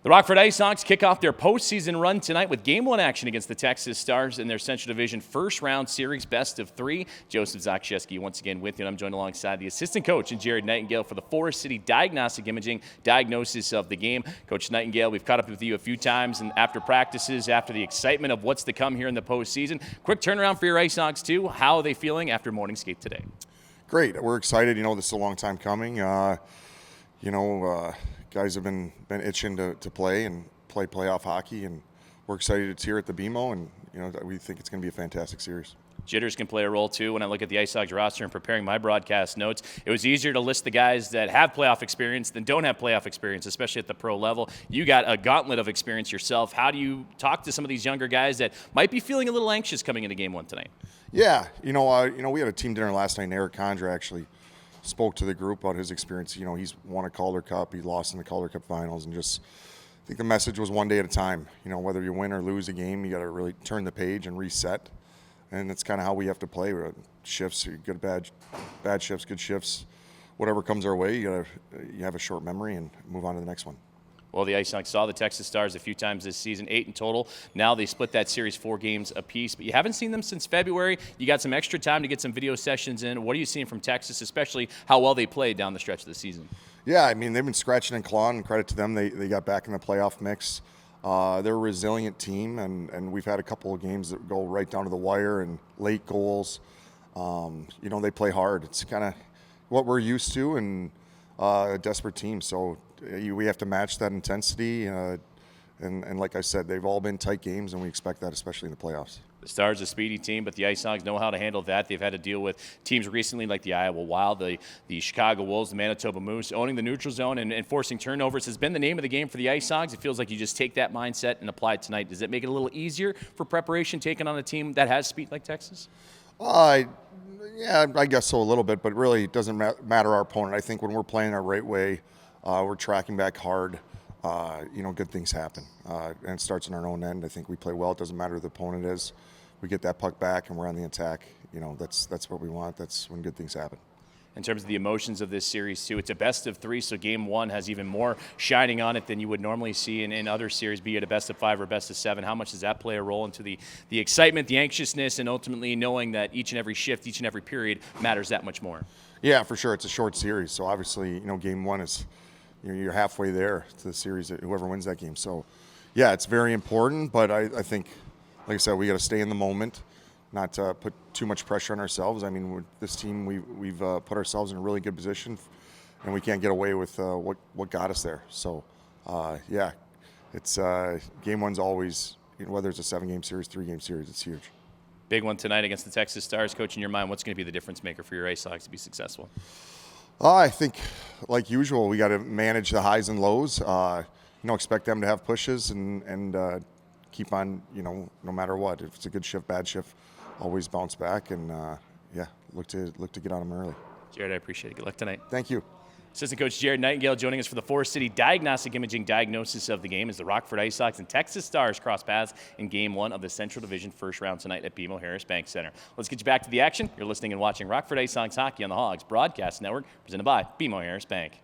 The Rockford IceHogs kick off their postseason run tonight with Game 1 action against the Texas Stars in their Central Division first-round series best-of-3. Joseph Zakrzewski once again with you, and I'm joined alongside the assistant coach and Jared Nightingale for the Forest City Diagnostic Imaging diagnosis of the game. Coach Nightingale, we've caught up with you a few times and after practices, after the excitement of what's to come here in the postseason. Quick turnaround for your IceHogs, too. How are they feeling after morning skate today? Great. We're excited. This is a long time coming. Guys have been itching to play and play playoff hockey, and we're excited it's here at the BMO, and we think it's going to be a fantastic series. Jitters can play a role too. When I look at the IceHogs roster and preparing my broadcast notes, it was easier to list the guys that have playoff experience than don't have playoff experience, especially at the pro level. You got a gauntlet of experience yourself. How do you talk to some of these younger guys that might be feeling a little anxious coming into Game 1 tonight? Yeah, we had a team dinner last night, and Eric Condra actually spoke to the group about his experience. He's won a Calder Cup, he lost in the Calder Cup finals, and just I think the message was one day at a time. Whether you win or lose a game, you got to really turn the page and reset. And that's kind of how we have to play. We're shifts, good, bad shifts, good shifts. Whatever comes our way, you have a short memory and move on to the next one. Well, the IceHogs saw the Texas Stars a few times this season, 8 in total. Now they split that series 4 games apiece, but you haven't seen them since February. You got some extra time to get some video sessions in. What are you seeing from Texas, especially how well they played down the stretch of the season? Yeah, they've been scratching and clawing, and credit to them. They got back in the playoff mix. They're a resilient team, and we've had a couple of games that go right down to the wire and late goals. They play hard. It's kind of what we're used to, and a desperate team. So we have to match that intensity. And like I said, they've all been tight games, and we expect that, especially in the playoffs. The Stars a speedy team, but the IceHogs know how to handle that. They've had to deal with teams recently like the Iowa Wild, the Chicago Wolves, the Manitoba Moose. Owning the neutral zone and forcing turnovers has been the name of the game for the IceHogs. It feels like you just take that mindset and apply it tonight. Does it make it a little easier for preparation taking on a team that has speed like Texas? Yeah, I guess so a little bit, but really it doesn't matter our opponent. I think when we're playing our right way, we're tracking back hard. Good things happen, and it starts in our own end. I think we play well. It doesn't matter who the opponent is. We get that puck back, and we're on the attack. That's what we want. That's when good things happen. In terms of the emotions of this series, too, it's a best-of-3, so Game 1 has even more shining on it than you would normally see in other series, be it a best-of-5 or best-of-7. How much does that play a role into the excitement, the anxiousness, and ultimately knowing that each and every shift, each and every period matters that much more? Yeah, for sure. It's a short series, so obviously, Game 1 is you're halfway there to the series, whoever wins that game. So, yeah, it's very important, but I think, like I said, we got to stay in the moment, not put too much pressure on ourselves. With this team, we've put ourselves in a really good position, and we can't get away with what got us there. So, yeah, it's Game 1's always, whether it's a 7-game series, 3-game series, it's huge. Big one tonight against the Texas Stars. Coach, in your mind, what's going to be the difference maker for your IceHogs to be successful? I think, like usual, we got to manage the highs and lows. Expect them to have pushes and keep on, no matter what. If it's a good shift, bad shift, always bounce back and look to get on them early. Jared, I appreciate it. Good luck tonight. Thank you. Assistant Coach Jared Nightingale joining us for the Forest City Diagnostic Imaging diagnosis of the game as the Rockford IceHogs and Texas Stars cross paths in Game 1 of the Central Division first round tonight at BMO Harris Bank Center. Let's get you back to the action. You're listening and watching Rockford IceHogs Hockey on the Hogs Broadcast Network, presented by BMO Harris Bank.